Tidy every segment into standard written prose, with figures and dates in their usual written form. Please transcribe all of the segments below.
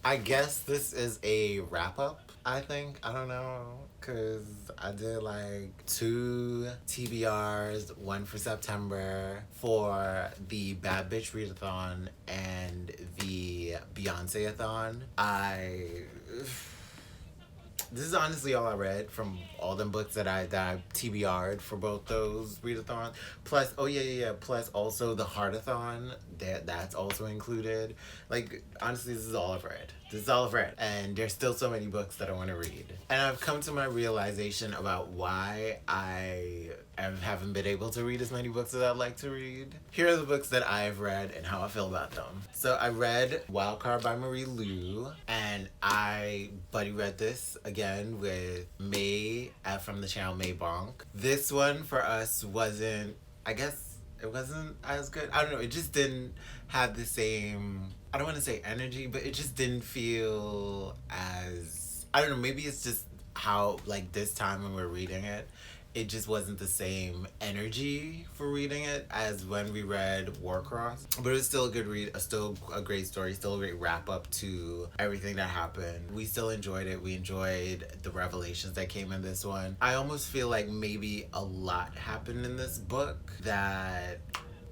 I guess this is a wrap up. I think, I don't know, because I did like two TBRs, one for September for the Bad Bitch Readathon and the Beyonce-a-thon. This is honestly all I read from all them books that I TBR'd for both those readathons. Plus, oh yeah. Plus also the Heartathon that's also included. Like honestly, this is all I've read. This is all I've read, and there's still so many books that I want to read. And I've come to my realization about why haven't been able to read as many books as I'd like to read. Here are the books that I've read and how I feel about them. So I read Wildcard by Marie Lu, and I buddy read this again with May from the channel May Bonk. This one for us wasn't, I guess it wasn't as good. I don't know, it just didn't have the same, I don't want to say energy, but it just didn't feel as, I don't know, maybe it's just how, like, this time when we're reading it, it just wasn't the same energy for reading it as when we read Warcross. But it was still a good read, still a great story, still a great wrap up to everything that happened. We still enjoyed it. We enjoyed the revelations that came in this one. I almost feel like maybe a lot happened in this book that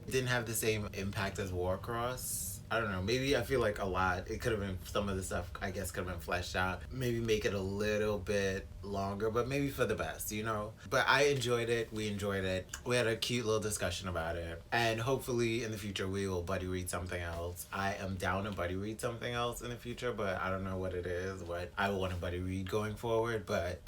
didn't have the same impact as Warcross. I don't know, maybe I feel like a lot, it could have been, some of the stuff I guess could have been fleshed out. Maybe make it a little bit longer, but maybe for the best, you know? But I enjoyed it, we enjoyed it. We had a cute little discussion about it. And hopefully in the future we will buddy read something else. I am down to buddy read something else in the future, but I don't know what it is, what I want to buddy read going forward, but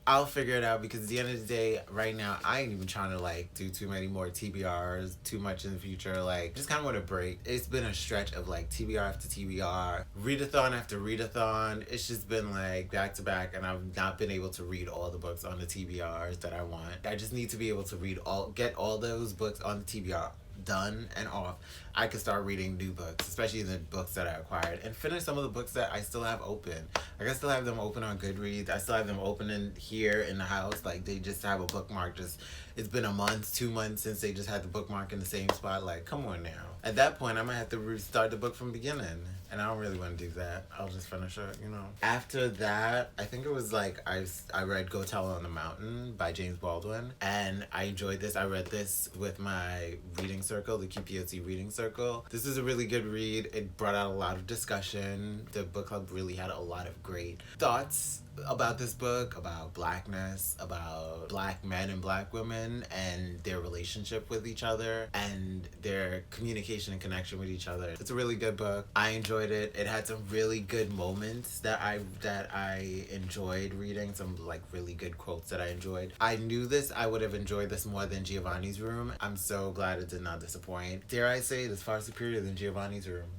I'll figure it out because at the end of the day, right now, I ain't even trying to like do too many more TBRs, too much in the future. Like, just kind of want to break. It's been a stretch of like TBR after TBR, readathon after readathon. It's just been like back to back, and I've not been able to read all the books on the TBRs that I want. I just need to be able to get all those books on the TBR done and off. I could start reading new books, especially the books that I acquired, and finish some of the books that I still have open. Like I still have them open on Goodreads. I still have them open in here in the house. Like they just have a bookmark. Just, it's been a month, 2 months since they just had the bookmark in the same spot. Like, come on now. At that point, I might have to restart the book from the beginning. And I don't really want to do that. I'll just finish it, you know. After that, I think it was like, I read Coldest on the Mountain by James Baldwin. And I enjoyed this. I read this with my reading circle, the QPOC reading circle. This is a really good read. It brought out a lot of discussion. The book club really had a lot of great thoughts about this book, about blackness, about black men and black women and their relationship with each other and their communication and connection with each other. It's a really good book. I enjoyed it. It had some really good moments that I enjoyed reading, some like really good quotes that I enjoyed. I knew this, I would have enjoyed this more than Giovanni's Room. I'm so glad it did not disappoint. Dare I say it is far superior than Giovanni's Room.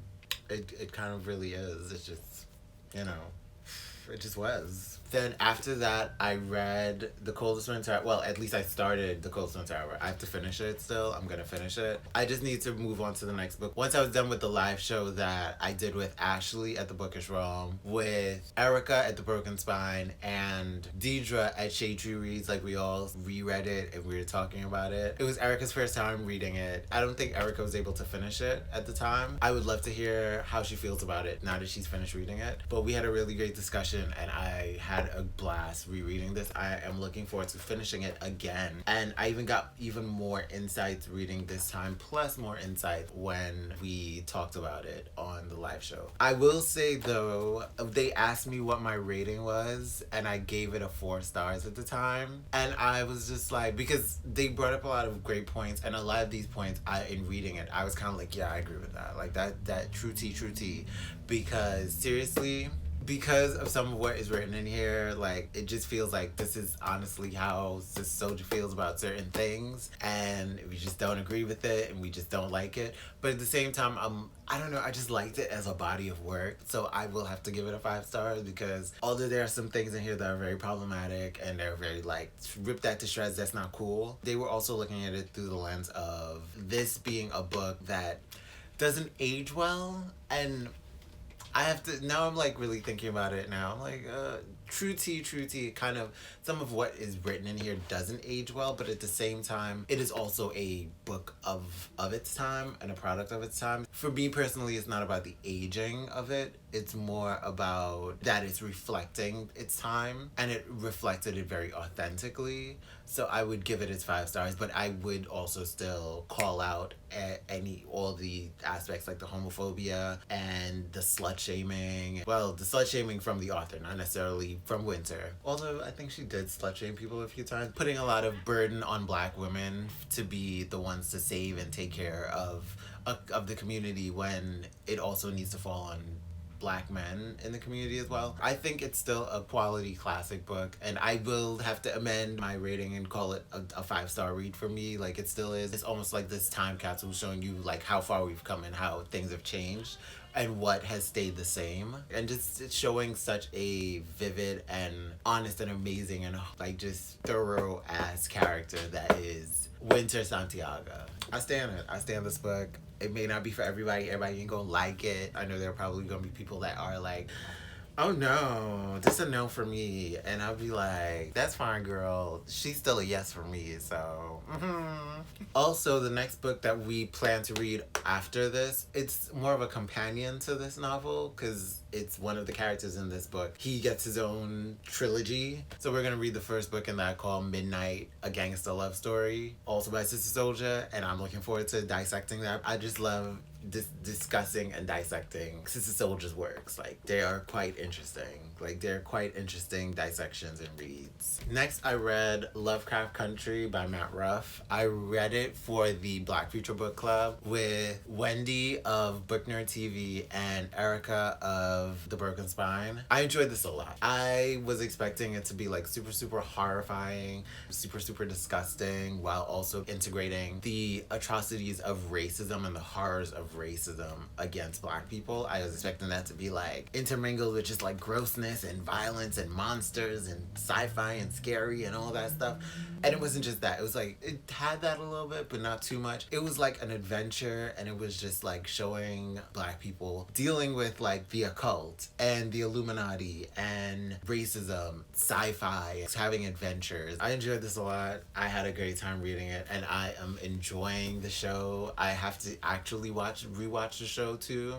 It kind of really is. It's just, you know, it just was. Then after that, I read The Coldest Winter. Well, at least I started The Coldest Winter. I have to finish it still. I'm going to finish it. I just need to move on to the next book. Once I was done with the live show that I did with Ashley at the Bookish Realm, with Erica at the Broken Spine, and Deidre at Shade Tree Reads, like we all reread it and we were talking about it. It was Erica's first time reading it. I don't think Erica was able to finish it at the time. I would love to hear how she feels about it now that she's finished reading it. But we had a really great discussion and I had a blast rereading this. I am looking forward to finishing it again. And I even got even more insights reading this time, plus more insights when we talked about it on the live show. I will say though, they asked me what my rating was and I gave it a 4 stars at the time. And I was just like, because they brought up a lot of great points and a lot of these points in reading it, I was kind of like, yeah, I agree with that. Like that true tea. Because seriously, because of some of what is written in here, like, it just feels like this is honestly how the Souljah feels about certain things, and we just don't agree with it, and we just don't like it. But at the same time, I don't know, I just liked it as a body of work, so I will have to give it a 5 stars, because although there are some things in here that are very problematic, and they're very, like, rip that to shreds, that's not cool, they were also looking at it through the lens of this being a book that doesn't age well, and I have to, now I'm like really thinking about it now. I'm like, True tea, true tea. Kind of some of what is written in here doesn't age well, but at the same time, it is also a book of its time and a product of its time. For me personally, it's not about the aging of it. It's more about that it's reflecting its time, and it reflected it very authentically. So I would give it its 5 stars, but I would also still call out all the aspects like the homophobia and the slut shaming. Well, the slut shaming from the author, not necessarily from Winter. Although I think she did slut shame people a few times, putting a lot of burden on Black women to be the ones to save and take care of the community, when it also needs to fall on Black men in the community as well. I think it's still a quality classic book, and I will have to amend my rating and call it a 5-star read for me. Like, it still is. It's almost like this time capsule showing you like how far we've come and how things have changed and what has stayed the same, and just it's showing such a vivid and honest and amazing and like just thorough ass character that is Winter Santiago. I stand it. I stand this book. It may not be for everybody. Everybody ain't gonna like it. I know there are probably gonna be people that are like, oh no, this is a no for me. And I'll be like, that's fine, girl. She's still a yes for me, so. Also, the next book that we plan to read after this, it's more of a companion to this novel, because it's one of the characters in this book. He gets his own trilogy. So we're going to read the first book in that, called Midnight, A Gangsta Love Story, also by Sister Souljah, and I'm looking forward to dissecting that. I just love discussing and dissecting Sister Souljah's works. Like, they are quite interesting. Like, they're quite interesting dissections and reads. Next, I read Lovecraft Country by Matt Ruff. I read it for the Black Future Book Club with Wendy of Book Nerd TV and Erica of The Broken Spine. I enjoyed this a lot. I was expecting it to be like super, super horrifying, super, super disgusting, while also integrating the atrocities of racism and the horrors of racism against Black people. I was expecting that to be like intermingled with just like grossness and violence and monsters and sci-fi and scary and all that stuff. And it wasn't just that. It was like, it had that a little bit, but not too much. It was like an adventure, and it was just like showing Black people dealing with like the occult and the Illuminati and racism, sci-fi, having adventures. I enjoyed this a lot. I had a great time reading it, and I am enjoying the show. I have to actually rewatch the show too.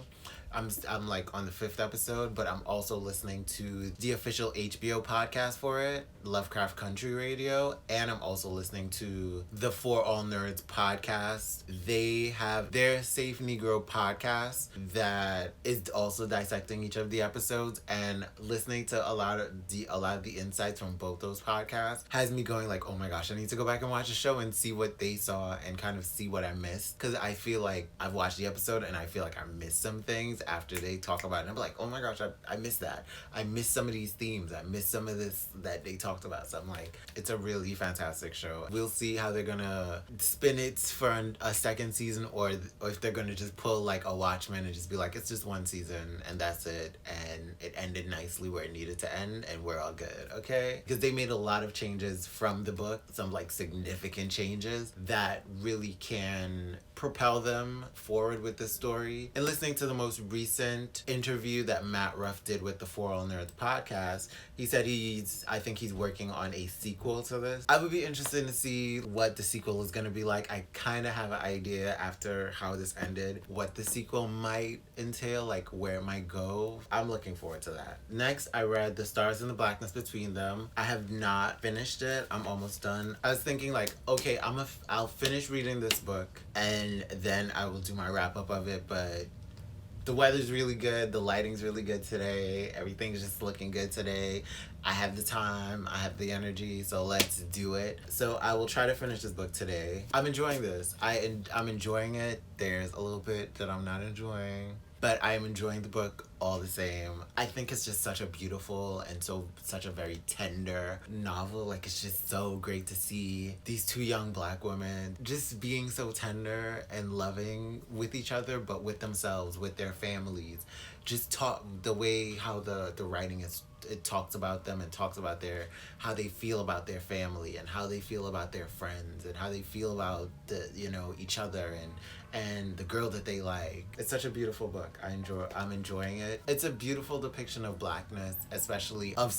I'm like on the 5th episode, but I'm also listening to the official HBO podcast for it, Lovecraft Country Radio, and I'm also listening to the For All Nerds podcast. They have their Safe Negro podcast that is also dissecting each of the episodes, and listening to a lot of the insights from both those podcasts has me going like, oh my gosh, I need to go back and watch the show and see what they saw and kind of see what I missed, because I feel like I've watched the episode and I feel like I missed some things after they talk about it, and I'm like, oh my gosh, I missed that. I missed some of these themes. I missed some of this that they talked about. So I'm like, it's a really fantastic show. We'll see how they're gonna spin it for a second season, or if they're gonna just pull like a Watchmen and just be like, it's just one season and that's it, and it ended nicely where it needed to end, and we're all good, okay? Because they made a lot of changes from the book, some like significant changes that really can propel them forward with the story. And listening to the most recent interview that Matt Ruff did with the For All Nerds podcast, he said I think he's working on a sequel to this. I would be interested to see what the sequel is going to be like. I kind of have an idea after how this ended, what the sequel might entail, like where it might go. I'm looking forward to that. Next, I read The Stars and the Blackness Between Them. I have not finished it. I'm almost done. I was thinking like, okay, I'll finish reading this book and then I will do my wrap up of it, but the weather's really good, the lighting's really good today, everything's just looking good today. I have the time, I have the energy, so let's do it. So I will try to finish this book today. I'm enjoying this. I'm enjoying it. There's a little bit that I'm not enjoying, but I am enjoying the book all the same. I think it's just such a beautiful and such a very tender novel. Like, it's just so great to see these two young Black women just being so tender and loving with each other, but with themselves, with their families. Just talk the way how the writing is it talks about them and talks about their how they feel about their family and how they feel about their friends and how they feel about the each other and the girl that they like. It's such a beautiful book. I'm enjoying it. It's a beautiful depiction of blackness, especially of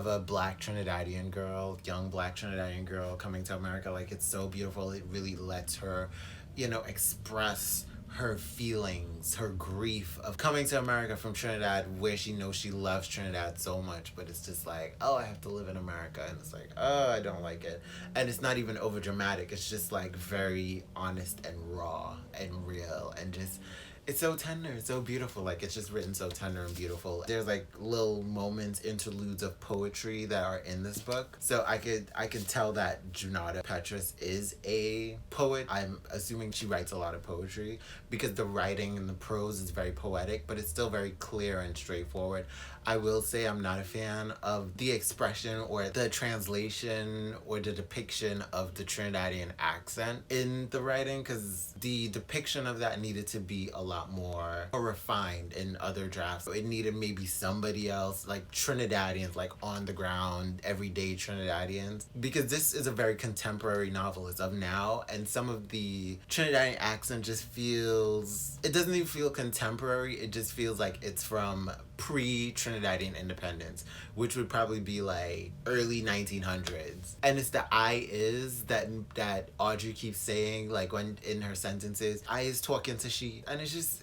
a black Trinidadian girl, young black Trinidadian girl coming to America. Like, it's so beautiful. It really lets her, express her feelings, her grief of coming to America from Trinidad, where she knows she loves Trinidad so much, but it's just like, oh, I have to live in America, and it's like, oh, I don't like it. And it's not even over dramatic. It's just like very honest and raw and real, and just, it's so tender, it's so beautiful. Like, it's just written so tender and beautiful. There's like little moments, interludes of poetry that are in this book. So I could tell that Junauda Petrus is a poet. I'm assuming she writes a lot of poetry because the writing and the prose is very poetic, but it's still very clear and straightforward. I will say I'm not a fan of the expression or the translation or the depiction of the Trinidadian accent in the writing, because the depiction of that needed to be a lot more refined in other drafts. It needed maybe somebody else, like Trinidadians, like on the ground, everyday Trinidadians, because this is a very contemporary novel. It's of now, and some of the Trinidadian accent just feels, it doesn't even feel contemporary. It just feels like it's from pre-Trinidadian independence, which would probably be like early 1900s. And it's the I is that Audrey keeps saying, like, when in her sentences, I is talking to she, and it's just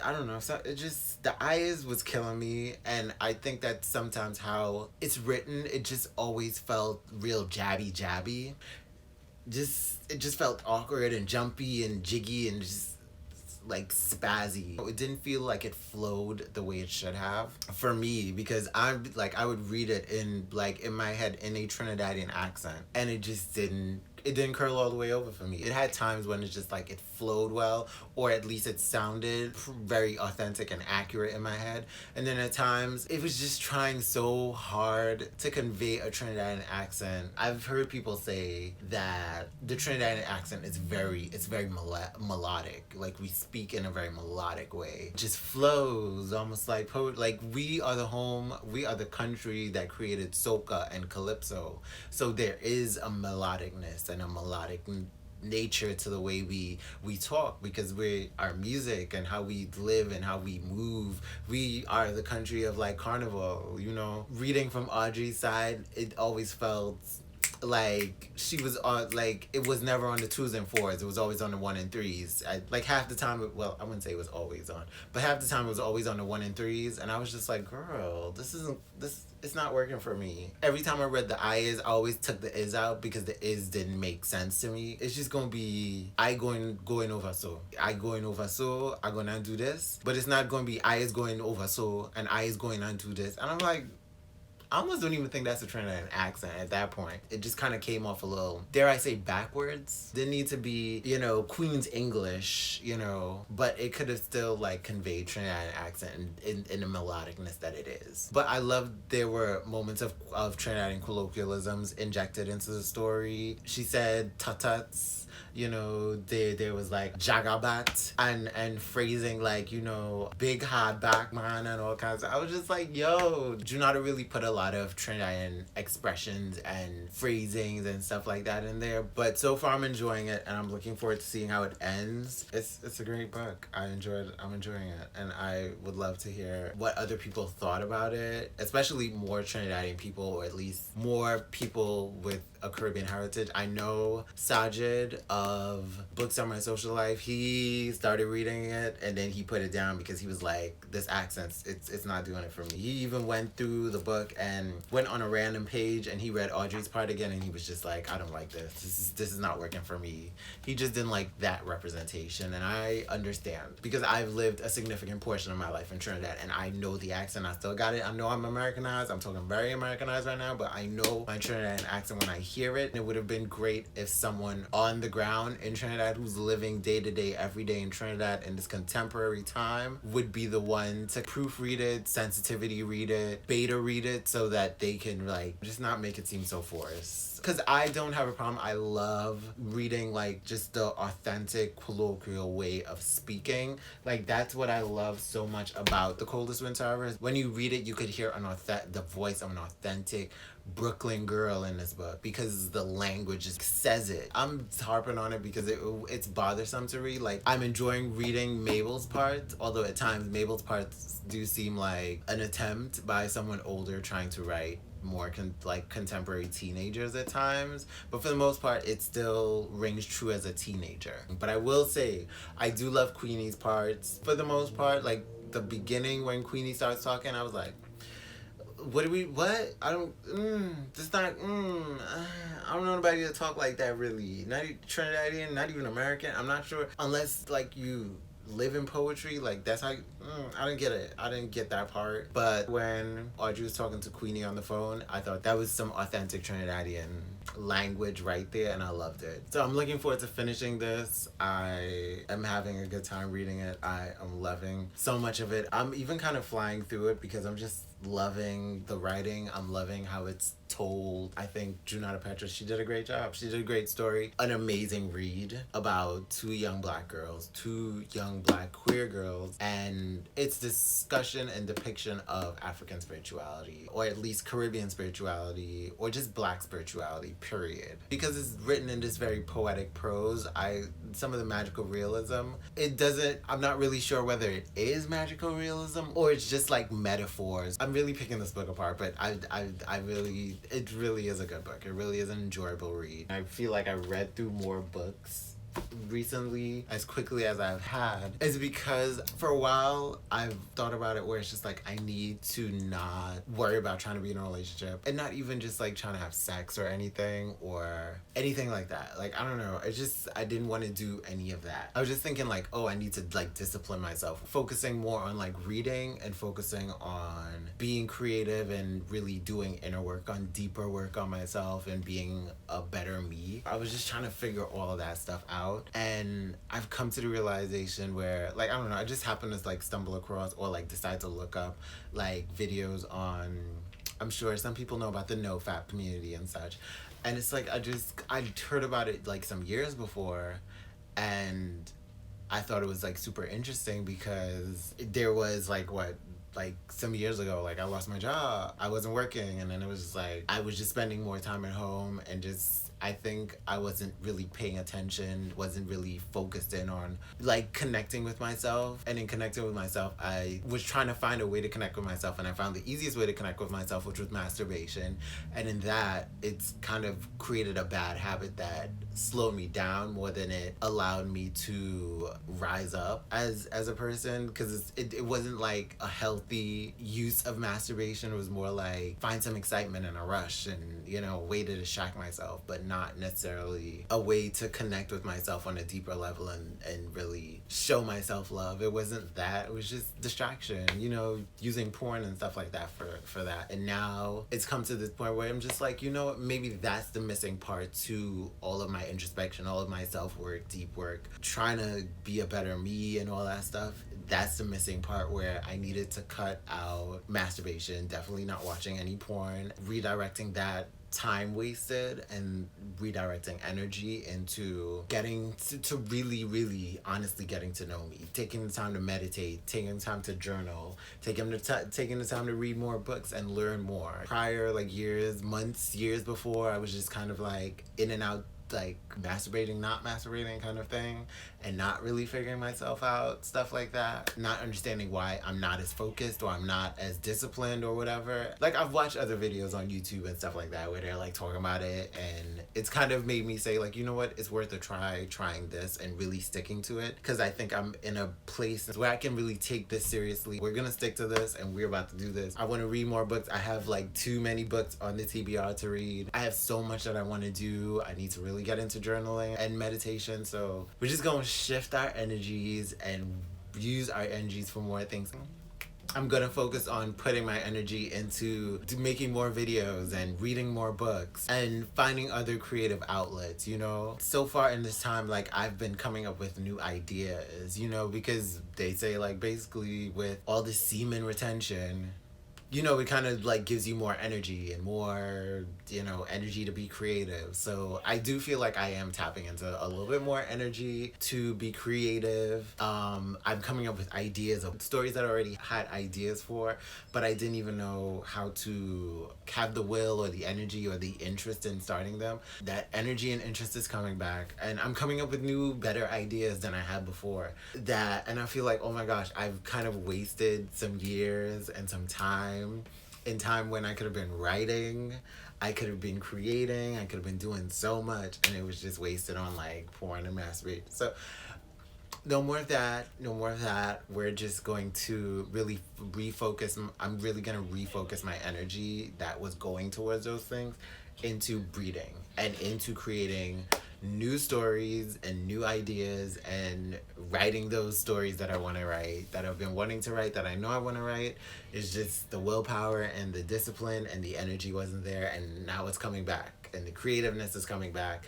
I don't know, so it just, the I is was killing me. And I think that sometimes how it's written, it just always felt real jabby it just felt awkward and jumpy and jiggy and just like spazzy. It didn't feel like it flowed the way it should have for me, because I would read it in my head in a Trinidadian accent, and it didn't curl all the way over for me. It had times when it's just like it flowed well, or at least it sounded very authentic and accurate in my head. And then at times it was just trying so hard to convey a Trinidadian accent. I've heard people say that the Trinidadian accent is very melodic. Like, we speak in a very melodic way. It just flows almost like poetry. Like, we are the country that created soca and calypso. So there is a melodicness and a melodic nature to the way we talk, because our music and how we live and how we move. We are the country of like carnival, Reading from Audrey's side, it always felt like she was on, like, it was never on the 2s and 4s. It was always on the 1 and 3s. Like, half the time, well, I wouldn't say it was always on, but half the time it was always on the 1 and 3s. And I was just like, girl, it's not working for me. Every time I read the I is, I always took the is out because the is didn't make sense to me. It's just gonna be I going over so. I going over so, I gonna do this. But it's not gonna be I is going over so and I is going to do this. And I'm like, I almost don't even think that's a Trinidadian accent at that point. It just kind of came off a little, dare I say, backwards. Didn't need to be, Queen's English, but it could have still, like, conveyed Trinidadian accent in the melodicness that it is. But I loved there were moments of Trinidadian colloquialisms injected into the story. She said tututs. There was like jagabat and phrasing like, big hard back man and all kinds of, I was just like, yo, Junauda really put a lot of Trinidadian expressions and phrasings and stuff like that in there. But so far I'm enjoying it, and I'm looking forward to seeing how it ends. It's a great book. I'm enjoying it, and I would love to hear what other people thought about it, especially more Trinidadian people, or at least more people with a Caribbean heritage. I know Sajid of Book Summer and Social Life, he started reading it and then he put it down because he was like, this accent, it's not doing it for me. He even went through the book and went on a random page and he read Audrey's part again, and he was just like, I don't like this. This is not working for me. He just didn't like that representation, and I understand because I've lived a significant portion of my life in Trinidad and I know the accent. I still got it. I know I'm Americanized. I'm talking very Americanized right now, but I know my Trinidadian accent when I hear it. It would have been great if someone on the ground in Trinidad who's living day to day, every day in Trinidad in this contemporary time would be the one to proofread it, sensitivity read it, beta read it, so that they can like just not make it seem so forced. Because I don't have a problem. I love reading like just the authentic colloquial way of speaking. Like that's what I love so much about The Coldest Winter. When you read it, you could hear the voice of an authentic Brooklyn girl in this book because the language just says it. I'm harping on it because it's bothersome to read. Like I'm enjoying reading Mabel's parts, although at times Mabel's parts do seem like an attempt by someone older trying to write more contemporary teenagers at times, but for the most part it still rings true as a teenager. But I will say I do love Queenie's parts for the most part. Like the beginning when Queenie starts talking, I was like, I don't know nobody to talk like that really. Not Trinidadian, not even American. I'm not sure unless like you live in poetry, like that's how I didn't get it. I didn't get that part. But when Audrey was talking to Queenie on the phone, I thought that was some authentic Trinidadian language right there, and I loved it. So I'm looking forward to finishing this. I am having a good time reading it. I am loving so much of it. I'm even kind of flying through it because I'm just loving the writing. I'm loving how it's told. I think Junauda Petrus, she did a great job. She did a great story. An amazing read about two young black girls, two young black queer girls, and it's discussion and depiction of African spirituality, or at least Caribbean spirituality, or just black spirituality, period. Because it's written in this very poetic prose, some of the magical realism, I'm not really sure whether it is magical realism or it's just like metaphors. I'm really picking this book apart, but it really is a good book. It really is an enjoyable read. I feel like I read through more books recently as quickly as I've had is because for a while I've thought about it where it's just like I need to not worry about trying to be in a relationship, and not even just like trying to have sex or anything like that. Like I don't know, I didn't want to do any of that. I was just thinking like, oh, I need to like discipline myself, focusing more on like reading and focusing on being creative and really doing inner work, on deeper work on myself and being a better me. I was just trying to figure all of that stuff out. And I've come to the realization where, like, I don't know, I just happened to, like, stumble across or, like, decide to look up, like, videos on, I'm sure some people know about the NoFap community and such. And it's like, I heard about it, like, some years before, and I thought it was, like, super interesting because there was, like, some years ago, like, I lost my job. I wasn't working, and then it was just, like, I was just spending more time at home and just, I think I wasn't really paying attention, wasn't really focused in on like connecting with myself. And in connecting with myself, I was trying to find a way to connect with myself, and I found the easiest way to connect with myself, which was masturbation. And in that, it's kind of created a bad habit that slowed me down more than it allowed me to rise up as a person, because it wasn't like a healthy use of masturbation. It was more like find some excitement and a rush and, you know, a way to distract myself, but not necessarily a way to connect with myself on a deeper level and really show myself love. It wasn't that. It was just distraction, you know, using porn and stuff like that for that. And now it's come to this point where I'm just like, you know what, maybe that's the missing part to all of my introspection, all of my self-work, deep work, trying to be a better me and all that stuff. That's the missing part where I needed to cut out masturbation, definitely not watching any porn, redirecting that time wasted and redirecting energy into getting to really, really honestly getting to know me, taking the time to meditate, taking the time to journal, taking the time to read more books and learn more. Prior, like years before, I was just kind of like in and out, like masturbating, not masturbating kind of thing, and not really figuring myself out, stuff like that, not understanding why I'm not as focused or I'm not as disciplined or whatever. Like I've watched other videos on YouTube and stuff like that where they're like talking about it, and it's kind of made me say like, you know what, it's worth a trying this and really sticking to it, because I think I'm in a place where I can really take this seriously. We're gonna stick to this and we're about to do this. I want to read more books. I have like too many books on the TBR to read. I have so much that I want to do. I need to really get into journaling and meditation, so we're just gonna shift our energies and use our energies for more things. I'm gonna focus on putting my energy into making more videos and reading more books and finding other creative outlets, you know? So far in this time, like, I've been coming up with new ideas, you know, because they say, like, basically with all the semen retention, you know, it kind of like gives you more energy and more, you know, energy to be creative. So I do feel like I am tapping into a little bit more energy to be creative. I'm coming up with ideas of stories that I already had ideas for, but I didn't even know how to have the will or the energy or the interest in starting them. That energy and interest is coming back, and I'm coming up with new, better ideas than I had before. And I feel like, oh my gosh, I've kind of wasted some years and some time in time when I could have been writing, I could have been creating, I could have been doing so much, and it was just wasted on like porn and masturbation. So no more of that, no more of that. We're just going to really refocus. I'm really going to refocus my energy that was going towards those things into breeding and into creating new stories and new ideas and writing those stories that I want to write, that I've been wanting to write, that I know I want to write. It's just the willpower and the discipline and the energy wasn't there, and now it's coming back and the creativeness is coming back.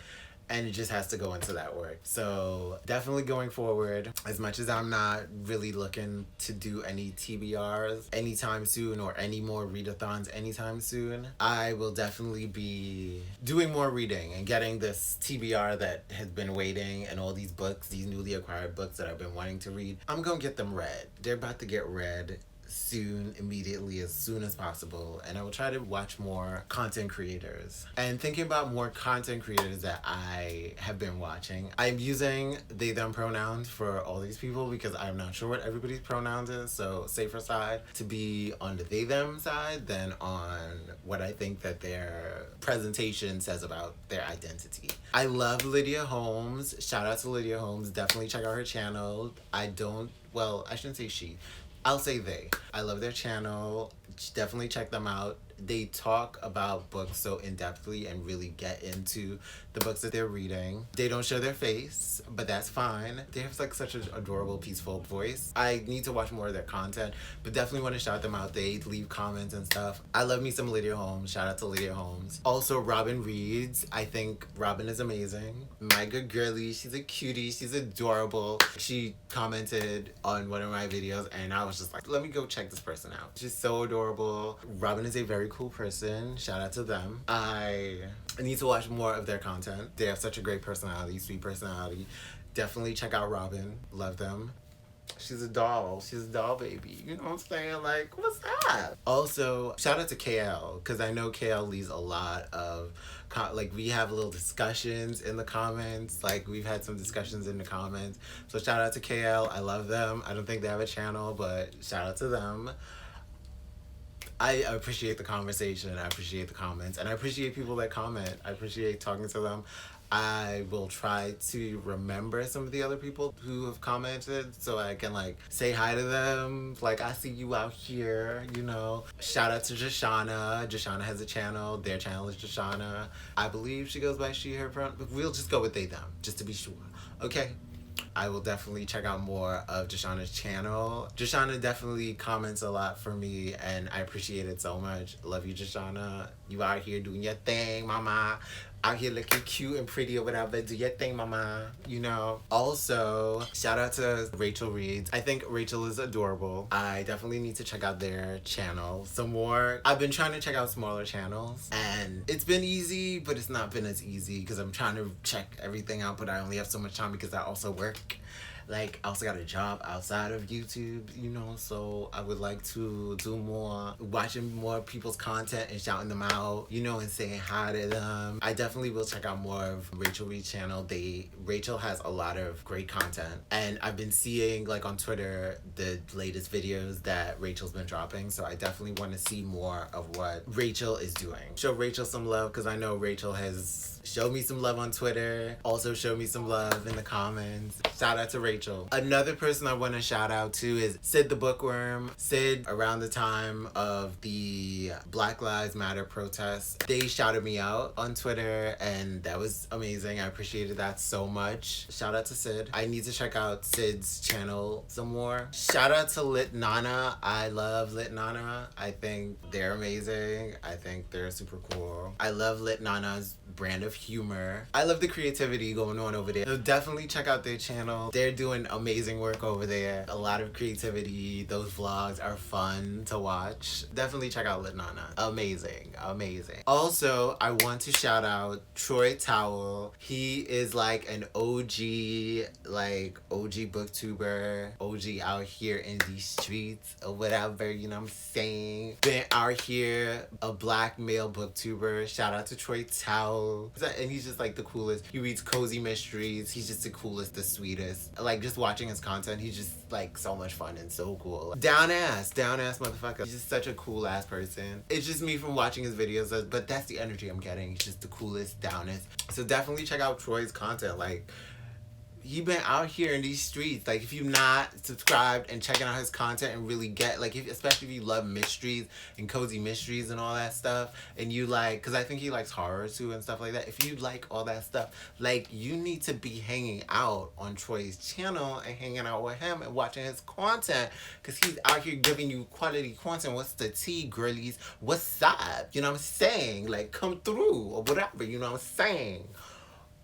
And it just has to go into that work. So definitely going forward, as much as I'm not really looking to do any TBRs anytime soon or any more readathons anytime soon, I will definitely be doing more reading and getting this TBR that has been waiting and all these books, these newly acquired books that I've been wanting to read. I'm gonna get them read. They're about to get read soon, immediately, as soon as possible, and I will try to watch more content creators. And thinking about more content creators that I have been watching, I'm using they them pronouns for all these people because I'm not sure what everybody's pronouns is, so safer side to be on the they them side than on what I think that their presentation says about their identity. I love Lydia Holmes. Shout out to Lydia Holmes. Definitely check out her channel. I shouldn't say she, I'll say they. I love their channel. Definitely check them out. They talk about books so in-depthly and really get into the books that they're reading. They don't show their face, but that's fine. They have like such an adorable, peaceful voice. I need to watch more of their content, but definitely want to shout them out. They leave comments and stuff. I love me some Lydia Holmes. Shout out to Lydia Holmes. Also, Robin reads. I think Robin is amazing. My good girlie. She's a cutie. She's adorable. She commented on one of my videos and I was just like, let me go check this person out. She's so adorable. Robin is a very cool person. Shout out to them. I need to watch more of their content. They have such a great personality, sweet personality. Definitely check out Robin. Love them. She's a doll. She's a doll baby. You know what I'm saying? Like, what's that? Also, shout out to KL, because I know KL leaves a lot of, we have little discussions in the comments. Like, we've had some discussions in the comments. So shout out to KL. I love them. I don't think they have a channel, but shout out to them. I appreciate the conversation. I appreciate the comments. And I appreciate people that comment. I appreciate talking to them. I will try to remember some of the other people who have commented so I can like say hi to them. Like, I see you out here, you know. Shout out to Jashana. Jashana has a channel. Their channel is Jashana. I believe she goes by she, her pronoun. We'll just go with they, them, just to be sure. Okay. I will definitely check out more of Jashana's channel. Jashana definitely comments a lot for me, and I appreciate it so much. Love you, Jashana. You out here doing your thing, mama. Out here looking cute and pretty or whatever. Do your thing, mama. You know. Also, shout out to Rachel Reads. I think Rachel is adorable. I definitely need to check out their channel some more. I've been trying to check out smaller channels, and it's been easy, but it's not been as easy because I'm trying to check everything out, but I only have so much time because I also work. Like, I also got a job outside of YouTube, you know, so I would like to do more, watching more people's content and shouting them out, you know, and saying hi to them. I definitely will check out more of Rachel Reed's channel. Rachel has a lot of great content, and I've been seeing, like, on Twitter, the latest videos that Rachel's been dropping, so I definitely want to see more of what Rachel is doing. Show Rachel some love, because I know Rachel has showed me some love on Twitter, also showed me some love in the comments. Shout out to Rachel. Rachel. Another person I want to shout out to is Sid the Bookworm. Sid, around the time of the Black Lives Matter protests, they shouted me out on Twitter, and that was amazing. I appreciated that so much. Shout out to Sid. I need to check out Sid's channel some more. Shout out to Lit Nana. I love Lit Nana. I think they're amazing. I think they're super cool. I love Lit Nana's brand of humor. I love the creativity going on over there. So definitely check out their channel. They're doing amazing work over there. A lot of creativity. Those vlogs are fun to watch. Definitely check out Lit Nana. Amazing. Amazing. Also, I want to shout out Troy Towell. He is like an OG booktuber. OG out here in these streets or whatever, you know what I'm saying? Been out here, a black male booktuber. Shout out to Troy Towell. And he's just like the coolest. He reads cozy mysteries. He's just the coolest, the sweetest. Like, just watching his content, he's just like so much fun and so cool. Down ass motherfucker. He's just such a cool ass person. It's just me from watching his videos, but that's the energy I'm getting. He's just the coolest, downest. So definitely check out Troy's content. Like, he been out here in these streets. Like, if you've not subscribed and checking out his content and really get, like, especially if you love mysteries and cozy mysteries and all that stuff, and you like, because I think he likes horror too and stuff like that. If you like all that stuff, like, you need to be hanging out on Troy's channel and hanging out with him and watching his content, because he's out here giving you quality content. What's the tea, girlies? What's up? You know what I'm saying? Like, come through or whatever, you know what I'm saying?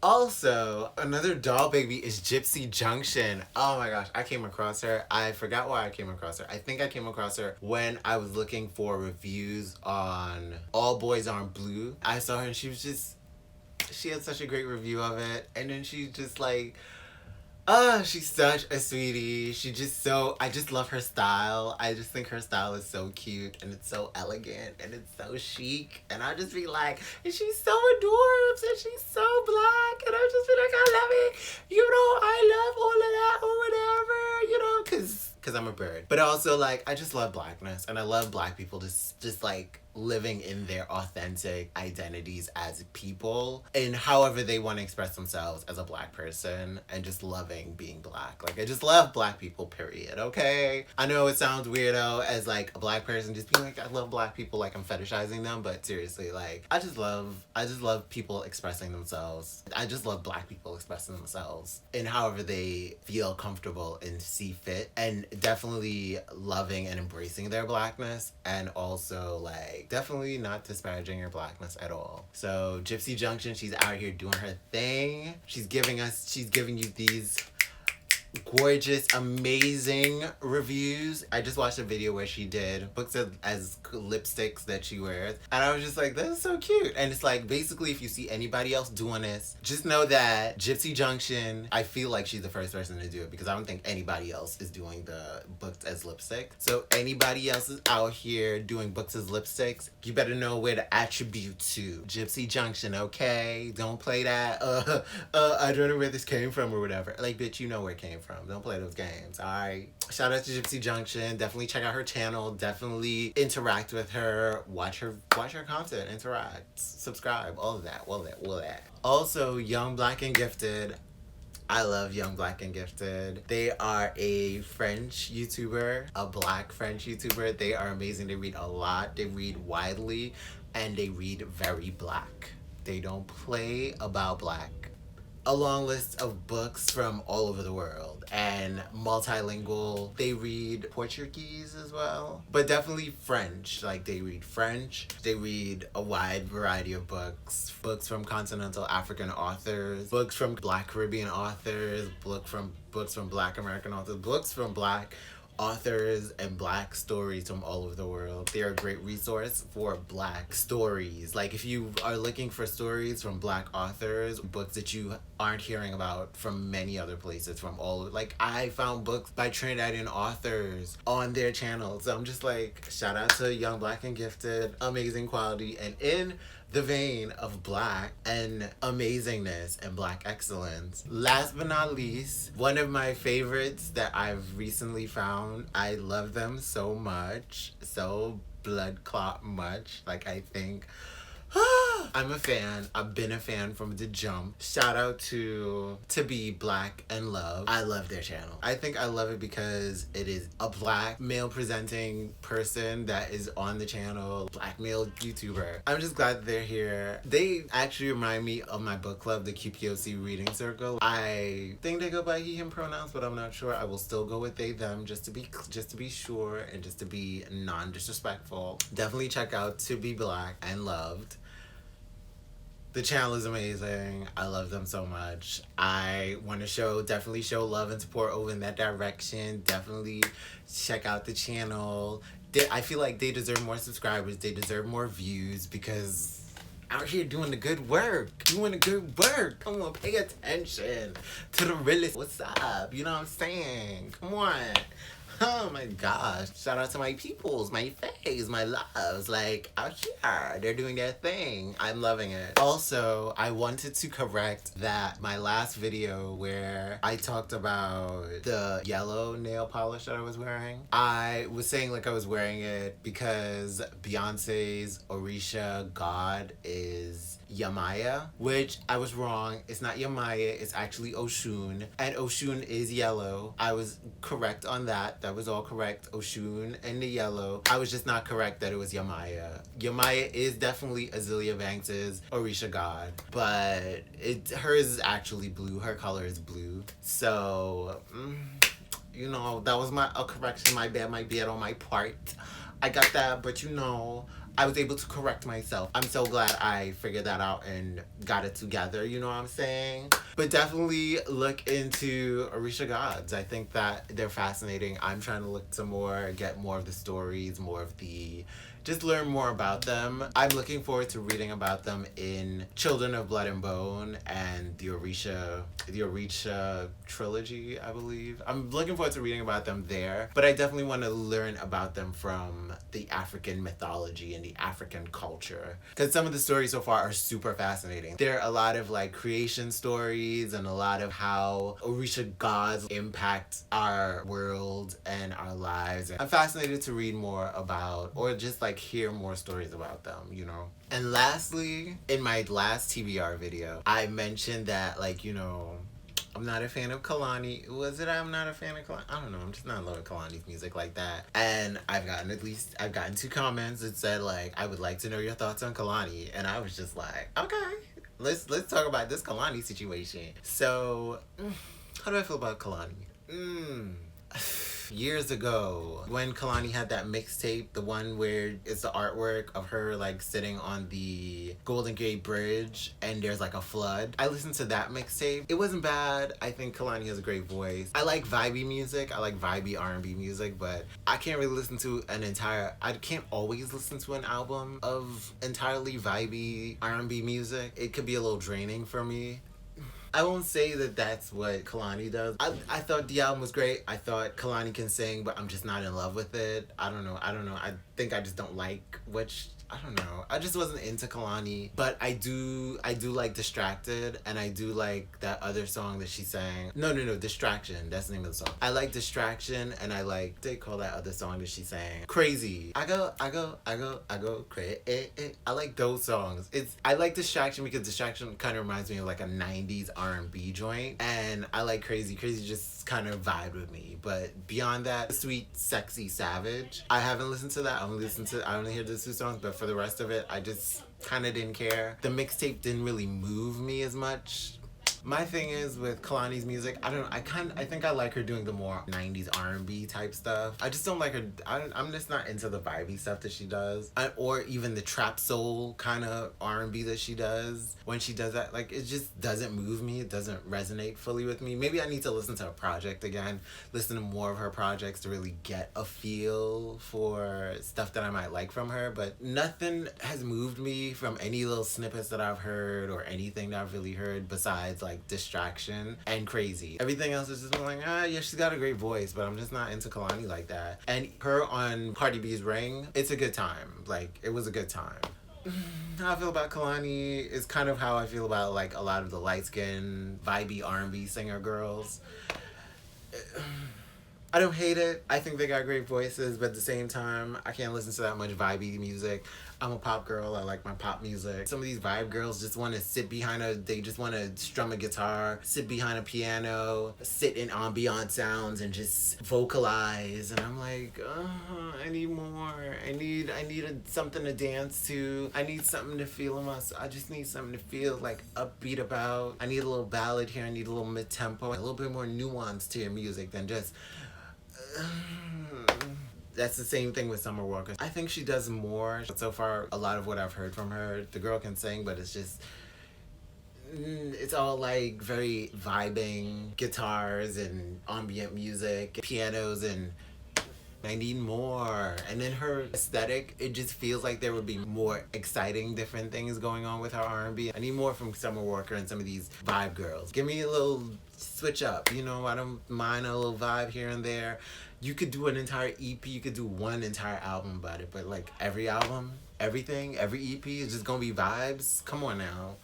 Also, another doll baby is Gypsy Junction. Oh my gosh, I came across her. I forgot why I came across her. I think I came across her when I was looking for reviews on All Boys Aren't Blue. I saw her and she had such a great review of it. And then she just like, she's such a sweetie. I just love her style. I just think her style is so cute and it's so elegant and it's so chic. And I just be like, and she's so adorbs and she's so black. And I just be like, I love it. You know, I love all of that or whatever, you know, because I'm a bird. But also, like, I just love blackness. And I love black people just like living in their authentic identities as people and however they want to express themselves as a black person, and just loving being black. Like, I just love black people, period. Okay, I know it sounds weirdo as like a black person just being like, I love black people, like I'm fetishizing them, but seriously, like, I just love people expressing themselves. I just love black people expressing themselves in however they feel comfortable and see fit, and definitely loving and embracing their blackness, and also like definitely not disparaging your blackness at all. So Gypsy Junction, she's out here doing her thing. She's giving you these gorgeous, amazing reviews. I just watched a video where she did books as lipsticks that she wears, and I was just like, this is so cute. And it's like, basically, if you see anybody else doing this, just know that Gypsy Junction, I feel like she's the first person to do it, because I don't think anybody else is doing the books as lipstick. So anybody else is out here doing books as lipsticks, you better know where to attribute to. Gypsy Junction, okay? Don't play that, I don't know where this came from or whatever. Like, bitch, you know where it came from. Don't play those games, alright? Shout out to Gypsy Junction. Definitely check out her channel. Definitely interact with her. Watch her content. Interact. Subscribe. All of that. Also, Young Black and Gifted. I love Young Black and Gifted. They are a French YouTuber, a black French YouTuber. They are amazing. They read a lot. They read widely, and they read very black. They don't play about black. A long list of books from all over the world, and multilingual. They read Portuguese as well, but definitely French. Like, they read French. They read a wide variety of books from continental African authors, books from Black Caribbean authors, books from Black American authors, books from Black authors and black stories from all over the world. They're a great resource for black stories. Like, if you are looking for stories from black authors, books that you aren't hearing about from many other places, from all, like, I found books by Trinidadian authors on their channel. So I'm just like, shout out to Young Black and Gifted. Amazing quality, and in the vein of black and amazingness and black excellence. Last but not least, one of my favorites that I've recently found. I love them so much, so blood clot much. Like, I think I'm a fan. I've been a fan from the jump. Shout out to Be Black and Love. I love their channel. I think I love it because it is a black male presenting person that is on the channel, black male YouTuber. I'm just glad that they're here. They actually remind me of my book club, the QPOC Reading Circle. I think they go by he, him pronouns, but I'm not sure. I will still go with they, them, just to be sure and just to be non-disrespectful. Definitely check out To Be Black and Loved. The channel is amazing. I love them so much. I want to definitely show love and support over in that direction. Definitely check out the channel. I feel like they deserve more subscribers. They deserve more views because out here doing the good work. Come on, pay attention to the realest. What's up? You know what I'm saying? Come on. Oh my gosh. Shout out to my peoples, my faves, my loves. Like, out here, they're doing their thing. I'm loving it. Also, I wanted to correct that my last video where I talked about the yellow nail polish that I was wearing. I was saying like I was wearing it because Beyonce's Orisha god is Yamaya, which I was wrong. It's not Yamaya, it's actually Oshun. And Oshun is yellow. I was correct on that. That was all correct. Oshun and the yellow. I was just not correct that it was Yamaya. Yamaya is definitely Azealia Banks's Orisha god, but hers is actually blue. Her color is blue. So, you know, that was a correction. My bad on my part. I got that, but you know, I was able to correct myself. I'm so glad I figured that out and got it together, you know what I'm saying? But definitely look into Orisha gods. I think that they're fascinating. I'm trying to look some more, get more of the stories, just learn more about them. I'm looking forward to reading about them in Children of Blood and Bone and the Orisha trilogy, I believe. I'm looking forward to reading about them there, but I definitely want to learn about them from the African mythology and the African culture, because some of the stories so far are super fascinating. There are a lot of like creation stories and a lot of how Orisha gods impact our world and our lives. I'm fascinated to read more about, or just like hear more stories about them, you know. And lastly, in my last TBR video, I mentioned that, like, you know, I'm not a fan of Kehlani. I'm not a fan of Kehlani? I don't know. I'm just not in love with Kehlani's music like that. And I've gotten 2 comments that said, like, I would like to know your thoughts on Kehlani. And I was just like, okay, let's talk about this Kehlani situation. So, how do I feel about Kehlani? Years ago, when Kehlani had that mixtape, the one where it's the artwork of her like sitting on the Golden Gate Bridge and there's like a flood, I listened to that mixtape. It wasn't bad. I think Kehlani has a great voice. I like vibey music. I like vibey R&B music, but I can't really listen to I can't always listen to an album of entirely vibey R&B music. It could be a little draining for me. I won't say that that's what Kehlani does. I thought the album was great. I thought Kehlani can sing, but I'm just not in love with it. I don't know. I think I just don't like I don't know. I just wasn't into Kehlani, but I do like Distracted, and I do like that other song that she sang. No, Distraction. That's the name of the song. I like Distraction, and I like, they call that other song that she sang Crazy. I go crazy. I like those songs. I like Distraction because Distraction kind of reminds me of like a 90s R&B joint, and I like Crazy. Crazy just kind of vibed with me, but beyond that, Sweet, Sexy, Savage, I haven't listened to that. I only heard those 2 songs, but for the rest of it, I just kind of didn't care. The mixtape didn't really move me as much. My thing is with Kehlani's music, I think I like her doing the more 90s R&B type stuff. I just don't like her. I'm just not into the vibey stuff that she does, or even the trap soul kind of R&B that she does. When she does that, like, it just doesn't move me. It doesn't resonate fully with me. Maybe I need to listen to her project again, listen to more of her projects to really get a feel for stuff that I might like from her. But nothing has moved me from any little snippets that I've heard or anything that I've really heard besides like Distraction and Crazy. Everything else is just like, yeah, she's got a great voice, but I'm just not into Kehlani like that. And her on Cardi B's Ring, it's a good time. Like, it was a good time. How I feel about Kehlani is kind of how I feel about like a lot of the light-skinned, vibey R&B singer girls. I don't hate it. I think they got great voices, but at the same time, I can't listen to that much vibey music. I'm a pop girl. I like my pop music. Some of these vibe girls just want to sit they just want to strum a guitar, sit behind a piano, sit in ambient sounds and just vocalize. And I'm like, I need more. I need something to dance to. I need something to feel in I just need something to feel like upbeat about. I need a little ballad here. I need a little mid-tempo, a little bit more nuance to your music than just... That's the same thing with Summer Walker. I think she does more. So far, a lot of what I've heard from her, the girl can sing, but it's just... It's all like very vibing guitars and ambient music, pianos, and I need more. And then her aesthetic, it just feels like there would be more exciting different things going on with her R&B. I need more from Summer Walker and some of these vibe girls. Give me a little switch up, you know, I don't mind a little vibe here and there. You could do an entire EP, you could do one entire album about it, but like every album, everything, every EP is just gonna be vibes? Come on now.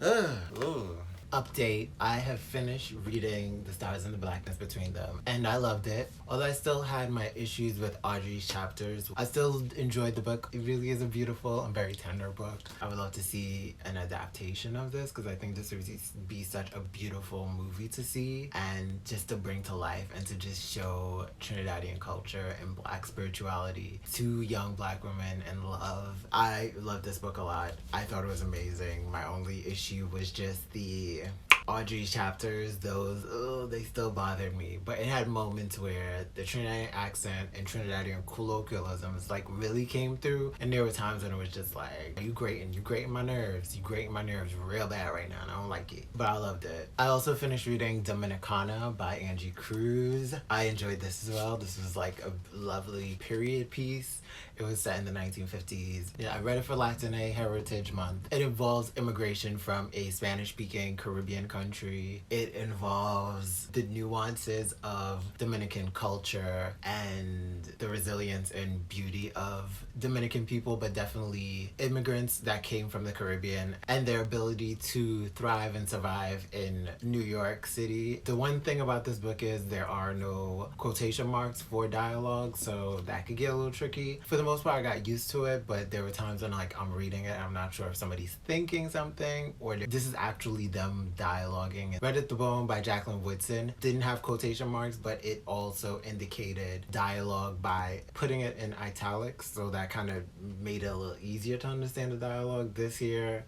Ugh. Update, I have finished reading The Stars and the Blackness between them, and I loved it. Although I still had my issues with Audrey's chapters, I still enjoyed the book. It really is a beautiful and very tender book. I would love to see an adaptation of this because I think this would be such a beautiful movie to see and just to bring to life and to just show Trinidadian culture and Black spirituality to young Black women and love. I love this book a lot. I thought it was amazing. My only issue was just the Audrey chapters. Those, they still bothered me. But it had moments where the Trinidadian accent and Trinidadian colloquialisms like really came through. And there were times when it was just like, you grating my nerves. You grating my nerves real bad right now and I don't like it. But I loved it. I also finished reading Dominicana by Angie Cruz. I enjoyed this as well. This was like a lovely period piece. It was set in the 1950s. Yeah, I read it for Latina Heritage Month. It involves immigration from a Spanish-speaking Caribbean country. It involves the nuances of Dominican culture and the resilience and beauty of Dominican people, but definitely immigrants that came from the Caribbean and their ability to thrive and survive in New York City. The one thing about this book is there are no quotation marks for dialogue, so that could get a little tricky. For the most part, I got used to it, but there were times when like I'm reading it and I'm not sure if somebody's thinking something or this is actually them dialoguing. Read At the Bone by Jacqueline Woodson didn't have quotation marks, but it also indicated dialogue by putting it in italics, so that kind of made it a little easier to understand the dialogue. This here,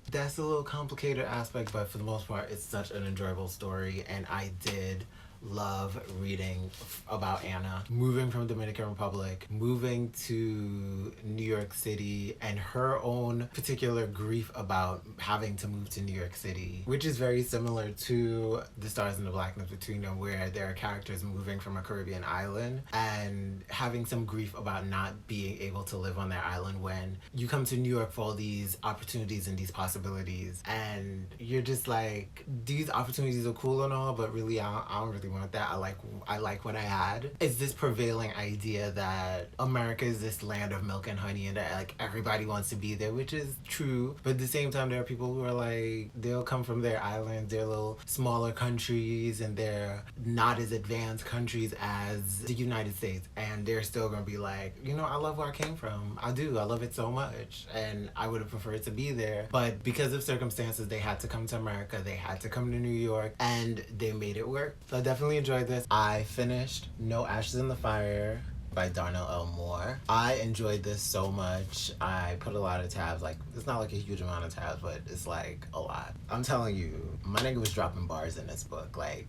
that's a little complicated aspect, but for the most part, it's such an enjoyable story, and I did love reading about Anna moving from Dominican Republic, moving to New York City, and her own particular grief about having to move to New York City, which is very similar to The Stars and the Blackness between them, where there are characters moving from a Caribbean island and having some grief about not being able to live on their island when you come to New York for all these opportunities and these possibilities, and you're just like, these opportunities are cool and all, but really I don't really want that. I like what I had. It's this prevailing idea that America is this land of milk and honey and that like everybody wants to be there, which is true, but at the same time there are people who are like, they'll come from their islands, their little smaller countries, and they're not as advanced countries as the United States, and they're still gonna be like, you know, I love where I came from. I do. I love it so much, and I would have preferred to be there, but because of circumstances they had to come to America, they had to come to New York, and they made it work. So I definitely enjoyed this. I finished No Ashes in the Fire by Darnell L. Moore. I enjoyed this so much. I put a lot of tabs, like, it's not like a huge amount of tabs, but it's like a lot. I'm telling you, my nigga was dropping bars in this book. Like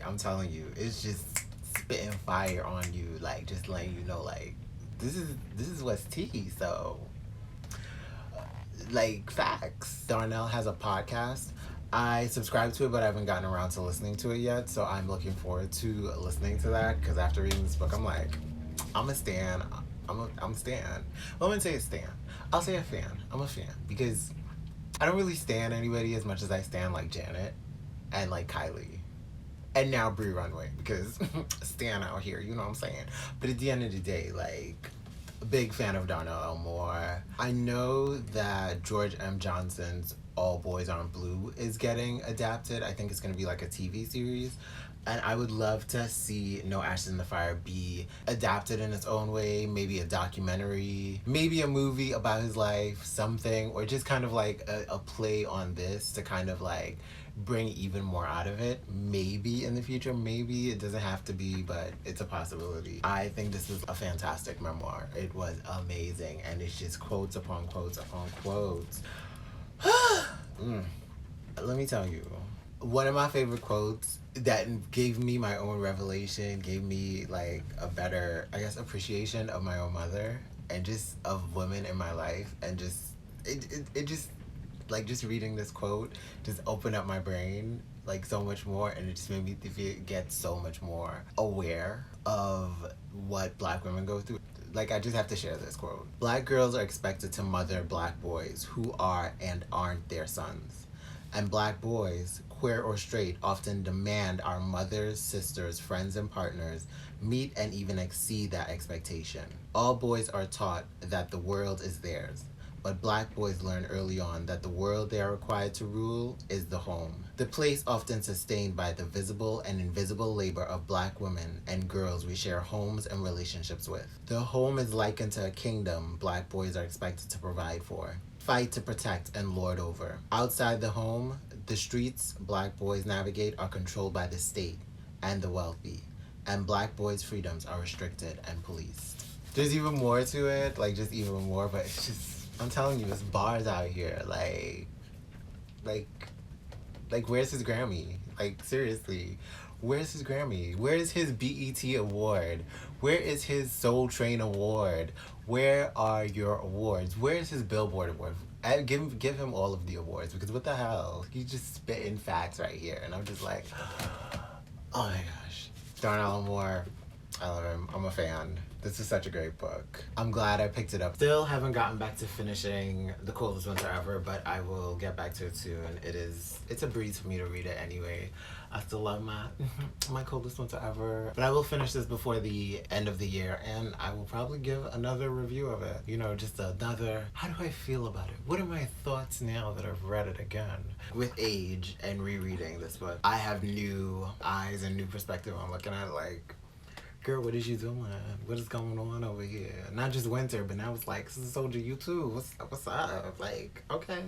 I'm telling you, it's just spitting fire on you, like just letting you know, like, this is what's tea. So like, facts. Darnell has a podcast. I subscribe to it, but I haven't gotten around to listening to it yet, so I'm looking forward to listening to that, because after reading this book, I'm like, I'm a stan. I'm a stan. Well, I'm gonna say a stan. I'll say a fan. I'm a fan, because I don't really stan anybody as much as I stan, like, Janet and, like, Kylie. And now Brie Runway, because stan out here, you know what I'm saying? But at the end of the day, like, a big fan of Darnell L. Moore. I know that George M. Johnson's All Boys Aren't Blue is getting adapted. I think it's going to be like a TV series. And I would love to see No Ashes in the Fire be adapted in its own way, maybe a documentary, maybe a movie about his life, something, or just kind of like a play on this to kind of like bring even more out of it. Maybe in the future, maybe it doesn't have to be, but it's a possibility. I think this was a fantastic memoir. It was amazing, and it's just quotes upon quotes upon quotes. Let me tell you, one of my favorite quotes that gave me my own revelation, gave me like a better, I guess, appreciation of my own mother and just of women in my life, and just it just like just reading this quote just opened up my brain like so much more, and it just made me get so much more aware of what Black women go through. Like, I just have to share this quote. Black girls are expected to mother Black boys who are and aren't their sons. And Black boys, queer or straight, often demand our mothers, sisters, friends, and partners meet and even exceed that expectation. All boys are taught that the world is theirs, but Black boys learn early on that the world they are required to rule is the home, the place often sustained by the visible and invisible labor of Black women and girls we share homes and relationships with. The home is likened to a kingdom Black boys are expected to provide for, fight to protect, and lord over. Outside the home, the streets Black boys navigate are controlled by the state and the wealthy, and Black boys' freedoms are restricted and policed. There's even more to it, like just even more, but it's just, I'm telling you, it's bars out here. Like, where's his Grammy? Like, seriously, where's his Grammy? Where's his BET award? Where is his Soul Train award? Where are your awards? Where's his Billboard award? Give him all of the awards, because what the hell? He's just spitting facts right here, and I'm just like, oh my gosh. Darnell Moore, I love him. I'm a fan. This is such a great book. I'm glad I picked it up. Still haven't gotten back to finishing The Coldest Winter Ever, but I will get back to it soon. It's a breeze for me to read it anyway. I still love my Coldest Winter Ever. But I will finish this before the end of the year, and I will probably give another review of it. You know, just another, how do I feel about it? What are my thoughts now that I've read it again? With age and rereading this book, I have new eyes and new perspective. I'm looking at it like, girl, what is you doing? What is going on over here? Not just winter, but now it's like, this is Souljah, you too. What's up? Like, okay.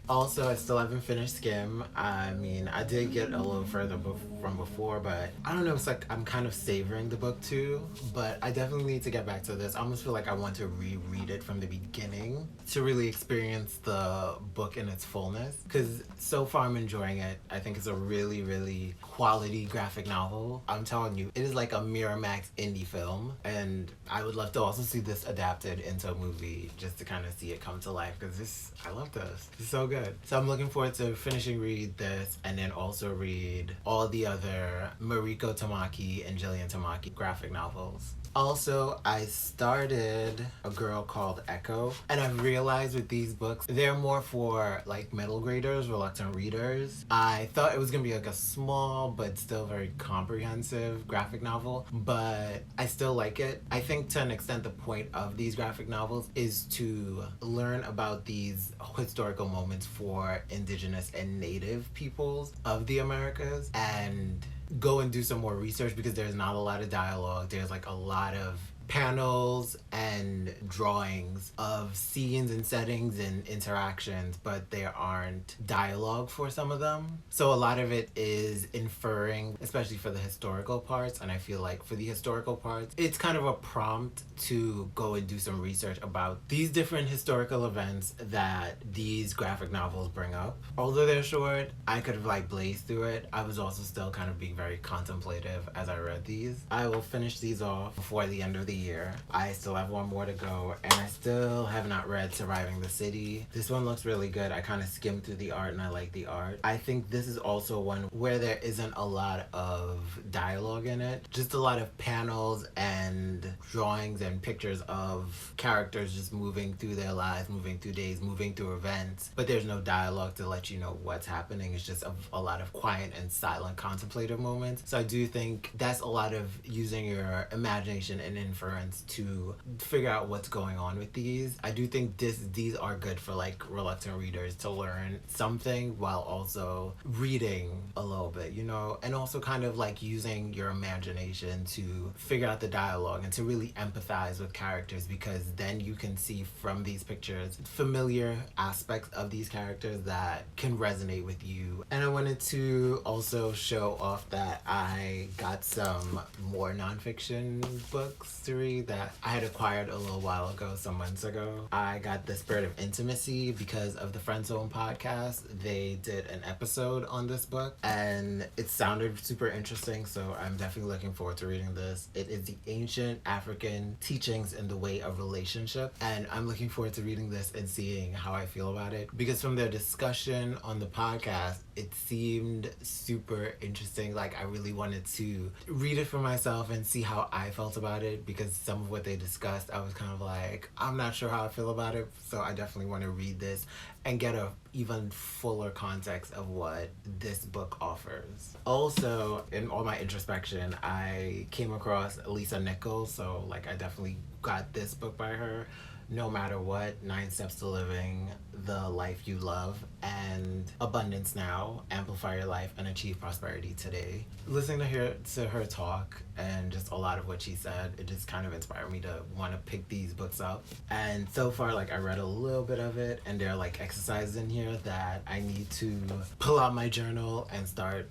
Also, I still haven't finished Skim. I mean, I did get a little further from before, but I don't know, it's like I'm kind of savoring the book too, but I definitely need to get back to this. I almost feel like I want to reread it from the beginning to really experience the book in its fullness, because so far I'm enjoying it. I think it's a really, really quality graphic novel. I'm telling you, it is like a Miramax indie film, and I would love to also see this adapted into a movie just to kind of see it come to life, because I love this. It's so good. So I'm looking forward to finishing read this, and then also read all the other Mariko Tamaki and Jillian Tamaki graphic novels. Also, I started A Girl Called Echo, and I've realized with these books, they're more for like middle graders, reluctant readers. I thought it was gonna be like a small but still very comprehensive graphic novel, but I still like it. I think to an extent the point of these graphic novels is to learn about these historical moments for Indigenous and Native peoples of the Americas, and go and do some more research, because there's not a lot of dialogue. There's like a lot of panels and drawings of scenes and settings and interactions, but there aren't dialogue for some of them. So a lot of it is inferring, especially for the historical parts, and I feel like for the historical parts, it's kind of a prompt to go and do some research about these different historical events that these graphic novels bring up. Although they're short, I could have like blazed through it. I was also still kind of being very contemplative as I read these. I will finish these off before the end of the year. I still have one more to go, and I still have not read Surviving the City. This one looks really good. I kind of skimmed through the art and I like the art. I think this is also one where there isn't a lot of dialogue in it, just a lot of panels and drawings and pictures of characters just moving through their lives, moving through days, moving through events, but there's no dialogue to let you know what's happening. It's just a lot of quiet and silent contemplative moments. So I do think that's a lot of using your imagination and inference reference to figure out what's going on with these. I do think these are good for like reluctant readers to learn something while also reading a little bit, you know, and also kind of like using your imagination to figure out the dialogue and to really empathize with characters, because then you can see from these pictures familiar aspects of these characters that can resonate with you. And I wanted to also show off that I got some more nonfiction books to read that I had acquired a little while ago, some months ago. I got The Spirit of Intimacy because of the Friend Zone podcast. They did an episode on this book and it sounded super interesting, so I'm definitely looking forward to reading this. It is the ancient African teachings in the way of relationship, and I'm looking forward to reading this and seeing how I feel about it, because from their discussion on the podcast, it seemed super interesting. Like I really wanted to read it for myself and see how I felt about it, because some of what they discussed, I was kind of like, I'm not sure how I feel about it, so I definitely want to read this and get a even fuller context of what this book offers. Also, in all my introspection, I came across Lisa Nichols, so like I definitely got this book by her. No Matter What, 9 Steps to Living the Life You Love, and Abundance Now, Amplify Your Life and Achieve Prosperity Today. Listening to her talk and just a lot of what she said, it just kind of inspired me to want to pick these books up. And so far, like I read a little bit of it, and there are like exercises in here that I need to pull out my journal and start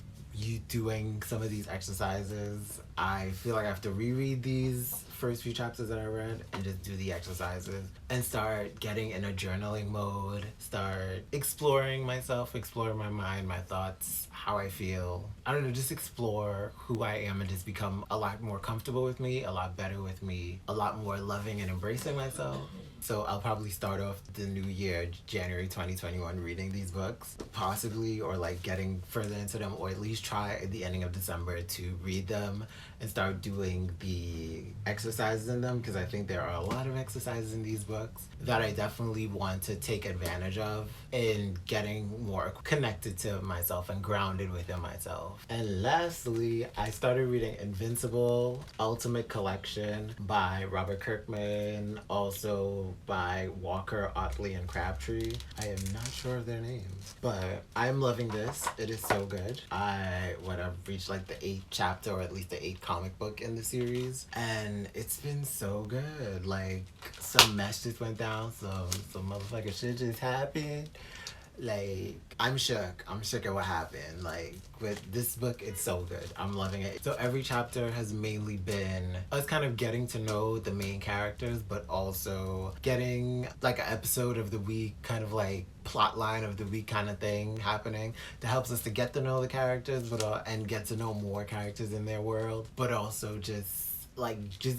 doing some of these exercises. I feel like I have to reread these first few chapters that I read and just do the exercises and start getting in a journaling mode, start exploring myself, exploring my mind, my thoughts, how I feel. I don't know, just explore who I am and just become a lot more comfortable with me, a lot better with me, a lot more loving and embracing myself. So I'll probably start off the new year, January 2021, reading these books, possibly, or like getting further into them, or at least try at the ending of December to read them and start doing the exercises in them, because I think there are a lot of exercises in these books that I definitely want to take advantage of in getting more connected to myself and grounded within myself. And lastly, I started reading Invincible Ultimate Collection by Robert Kirkman, also by Walker, Otley, and Crabtree. I am not sure of their names, but I'm loving this. It is so good. I've reached like the 8th chapter, or at least the 8th comic book in the series, and it's been so good. Like some mess just went down, some motherfucking shit just happened. Like, I'm shook at what happened. Like, with this book, it's so good. I'm loving it. So every chapter has mainly been us kind of getting to know the main characters, but also getting like an episode of the week, kind of like plot line of the week kind of thing happening that helps us to get to know the characters, but and get to know more characters in their world, but also just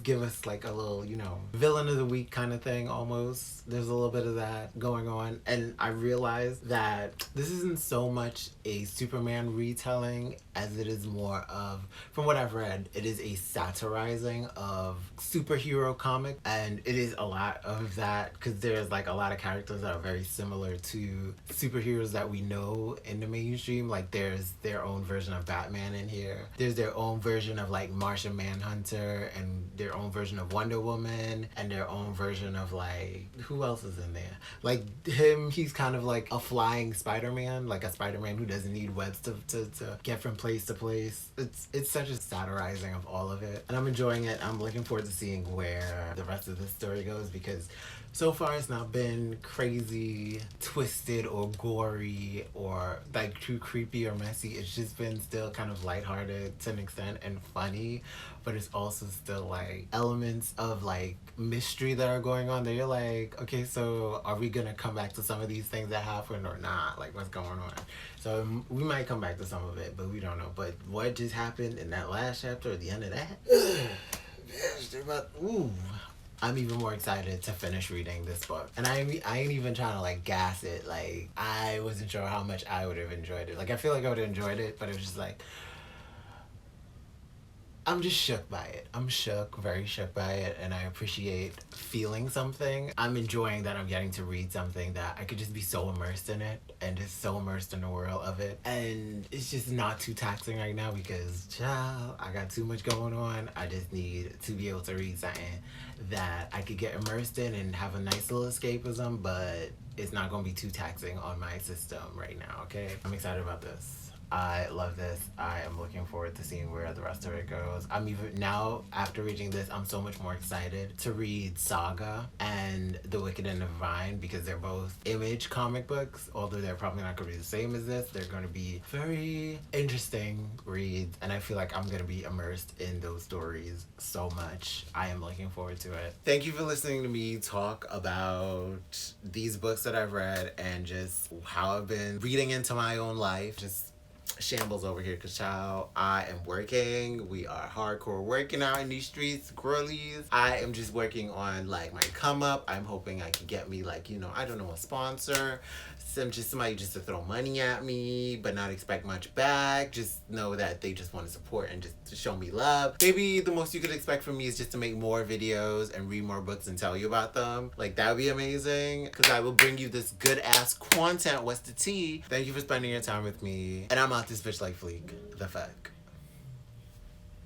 give us like a little, you know, villain of the week kind of thing almost. There's a little bit of that going on. And I realized that this isn't so much a Superman retelling as it is more of, from what I've read, it is a satirizing of superhero comic. And it is a lot of that, because there's like a lot of characters that are very similar to superheroes that we know in the mainstream. Like there's their own version of Batman in here. There's their own version of like Martian Manhunter, and their own version of Wonder Woman, and their own version of like, who else is in there? Like him, he's kind of like a flying Spider-Man, like a Spider-Man who doesn't need webs to get from place to place. It's such a satirizing of all of it, and I'm enjoying it. I'm looking forward to seeing where the rest of the story goes, because so far it's not been crazy, twisted, or gory, or like too creepy or messy. It's just been still kind of lighthearted to an extent and funny, but it's also still like elements of like mystery that are going on that you're like, okay, so are we gonna come back to some of these things that happened or not? Like, what's going on? So we might come back to some of it, but we don't know. But what just happened in that last chapter at the end of that, ooh, I'm even more excited to finish reading this book. And I ain't even trying to like gas it. Like, I wasn't sure how much I would have enjoyed it. Like, I feel like I would have enjoyed it, but it was just like, I'm just shook by it. I'm shook, very shook by it, and I appreciate feeling something. I'm enjoying that I'm getting to read something that I could just be so immersed in it and just so immersed in the world of it. And it's just not too taxing right now because, child, I got too much going on. I just need to be able to read something that I could get immersed in and have a nice little escapism, but it's not going to be too taxing on my system right now, okay? I'm excited about this. I love this. I am looking forward to seeing where the rest of it goes. I'm even now, after reading this, I'm so much more excited to read Saga and The Wicked and the Vine because they're both Image comic books. Although they're probably not going to be the same as this, they're going to be very interesting reads, and I feel like I'm going to be immersed in those stories so much. I am looking forward to it. Thank you for listening to me talk about these books that I've read and just how I've been reading into my own life. Just shambles over here because, child, I am working. We are hardcore working out in these streets, girlies. I am just working on like my come up. I'm hoping I can get me like, you know, I don't know, a sponsor. Somebody just to throw money at me but not expect much back. Just know that they just want to support and just to show me love. Maybe the most you could expect from me is just to make more videos and read more books and tell you about them. Like, that would be amazing because I will bring you this good ass content. What's the tea? Thank you for spending your time with me, and I'm out this bitch like Fleek. The fuck.